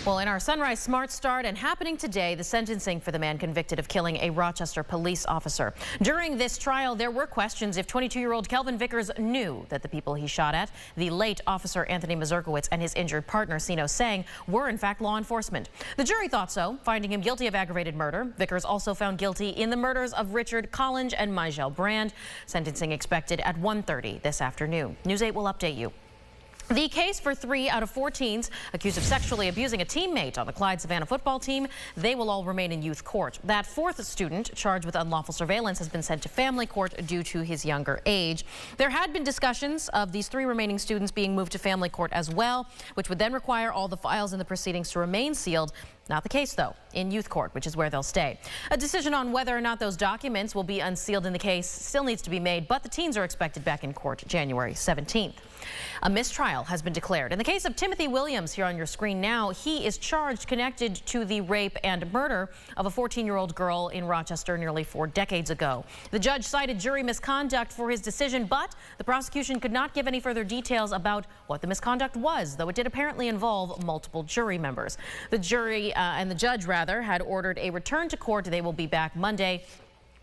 Well, in our Sunrise Smart Start and happening today, the sentencing for the man convicted of killing a Rochester police officer. During this trial, there were questions if 22-year-old Kelvin Vickers knew that the people he shot at, the late officer Anthony Mazurkowitz and his injured partner Sino Sang, were in fact law enforcement. The jury thought so, finding him guilty of aggravated murder. Vickers also found guilty in the murders of Richard Collins and Mygel Brand. Sentencing expected at 1:30 this afternoon. News 8 will update you. The case for 3 out of 4 teens accused of sexually abusing a teammate on the Clyde-Savannah football team, they will all remain in youth court. That 4th student charged with unlawful surveillance has been sent to family court due to his younger age. There had been discussions of these 3 remaining students being moved to family court as well, which would then require all the files in the proceedings to remain sealed. Not the case, though, in youth court, which is where they'll stay. A decision on whether or not those documents will be unsealed in the case still needs to be made, but the teens are expected back in court January 17th. A mistrial has been declared. In the case of Timothy Williams, here on your screen now, he is charged connected to the rape and murder of a 14-year-old girl in Rochester nearly 4 decades ago. The judge cited jury misconduct for his decision, but the prosecution could not give any further details about what the misconduct was, though it did apparently involve multiple jury members. The jury and the judge, rather, had ordered a return to court. They will be back Monday,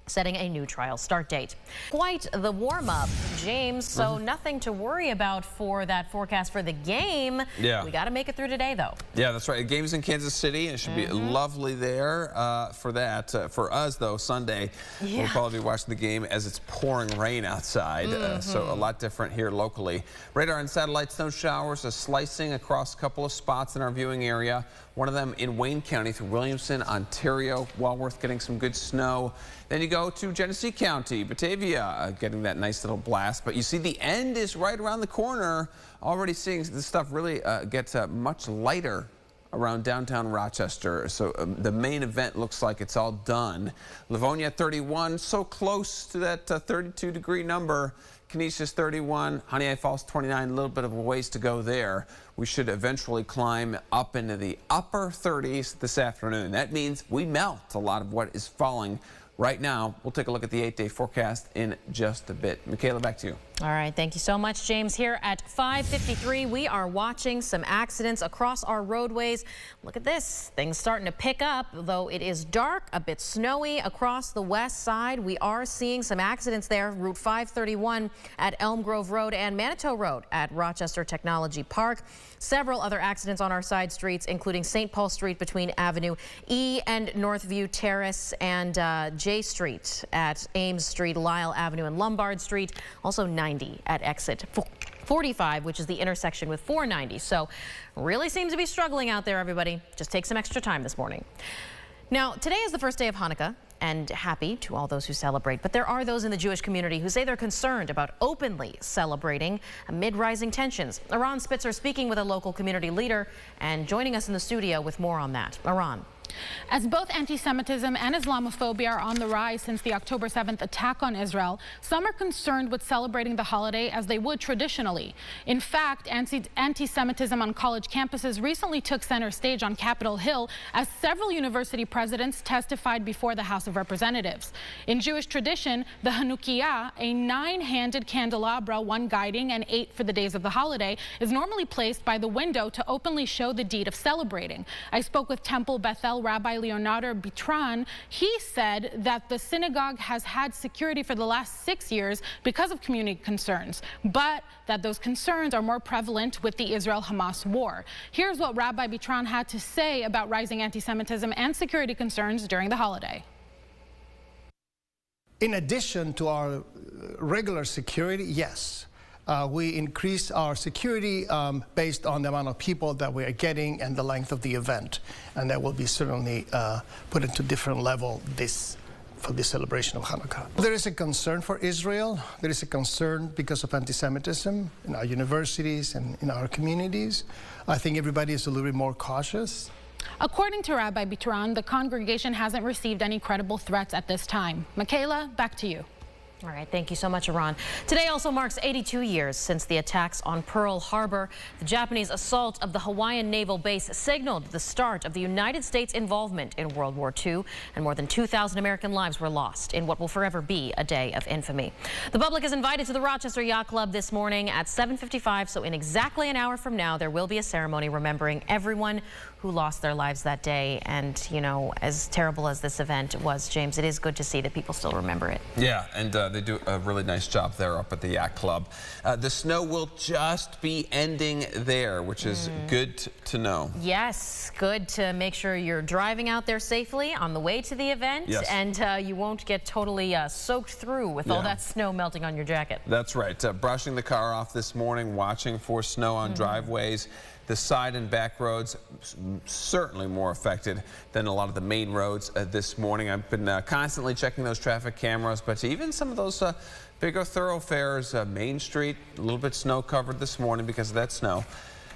setting a new trial start date. Quite the warm-up, James, so nothing to worry about for that forecast for the game. Yeah. We got to make it through today, though. Yeah, that's right. The game's in Kansas City, and it should be lovely there for that. For us, though, Sunday, we'll probably be watching the game as it's pouring rain outside, so a lot different here locally. Radar and satellite snow showers are slicing across a couple of spots in our viewing area. One of them in Wayne County through Williamson, Ontario. Wellworth getting some good snow. Then you go to Genesee County, Batavia getting that nice little blast. But you see the end is right around the corner. Already seeing this stuff really get much lighter around downtown Rochester. So the main event looks like it's all done. Livonia at 31, so close to that 32-degree number. Canisius 31, Honey Falls 29, a little bit of a ways to go there. We should eventually climb up into the upper 30s this afternoon. That means we melt a lot of what is falling right now. We'll take a look at the 8-day forecast in just a bit. Michaela, back to you. All right, thank you so much, James. Here at 5:53, we are watching some accidents across our roadways. Look at this. Things starting to pick up, though it is dark, a bit snowy across the west side. We are seeing some accidents there. Route 531 at Elm Grove Road and Manitou Road at Rochester Technology Park. Several other accidents on our side streets, including St. Paul Street between Avenue E and Northview Terrace, and J Street at Ames Street, Lyle Avenue and Lombard Street. Also 90 at exit 45, which is the intersection with 490. So really seems to be struggling out there, everybody. Just take some extra time this morning. Now, today is the first day of Hanukkah, and happy to all those who celebrate. But there are those in the Jewish community who say they're concerned about openly celebrating amid rising tensions. Aran Spitzer speaking with a local community leader and joining us in the studio with more on that. Aran. As both anti-Semitism and Islamophobia are on the rise since the October 7th attack on Israel, some are concerned with celebrating the holiday as they would traditionally. In fact, anti-Semitism on college campuses recently took center stage on Capitol Hill as several university presidents testified before the House of Representatives. In Jewish tradition, the Hanukkah, a 9-handed candelabra, 1 guiding and 8 for the days of the holiday, is normally placed by the window to openly show the deed of celebrating. I spoke with Temple Bethel Rabbi Leonardo Bitran. He said that the synagogue has had security for the last 6 years because of community concerns, but that those concerns are more prevalent with the Israel-Hamas war. Here's what Rabbi Bitran had to say about rising anti-Semitism and security concerns during the holiday. In addition to our regular security, yes. We increase our security based on the amount of people that we are getting and the length of the event. And that will be certainly put into different level for the celebration of Hanukkah. There is a concern for Israel. There is a concern because of anti-Semitism in our universities and in our communities. I think everybody is a little bit more cautious. According to Rabbi Bitran, the congregation hasn't received any credible threats at this time. Michaela, back to you. All right, thank you so much, Iran. Today also marks 82 years since the attacks on Pearl Harbor. The Japanese assault of the Hawaiian naval base signaled the start of the United States' involvement in World War II, and more than 2,000 American lives were lost in what will forever be a day of infamy. The public is invited to the Rochester Yacht Club this morning at 7:55, so in exactly an hour from now, there will be a ceremony remembering everyone who lost their lives that day. And, you know, as terrible as this event was, James, it is good to see that people still remember it. Yeah, and they do a really nice job there up at the Yacht Club. The snow will just be ending there, which is good to know. Yes, good to make sure you're driving out there safely on the way to the event. Yes. And you won't get totally soaked through with all that snow melting on your jacket. That's right. Brushing the car off this morning, watching for snow on driveways. The side and back roads certainly more affected than a lot of the main roads this morning. I've been constantly checking those traffic cameras, but even some of those bigger thoroughfares, Main Street, a little bit snow covered this morning because of that snow.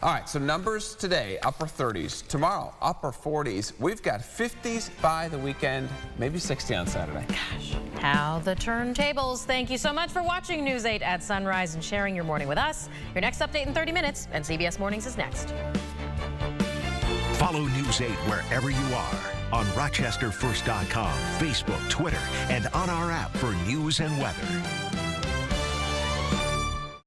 All right, so numbers today, upper 30s. Tomorrow, upper 40s. We've got 50s by the weekend, maybe 60 on Saturday. Gosh, how the turntables. Thank you so much for watching News 8 at Sunrise and sharing your morning with us. Your next update in 30 minutes, and CBS Mornings is next. Follow News 8 wherever you are on RochesterFirst.com, Facebook, Twitter, and on our app for news and weather.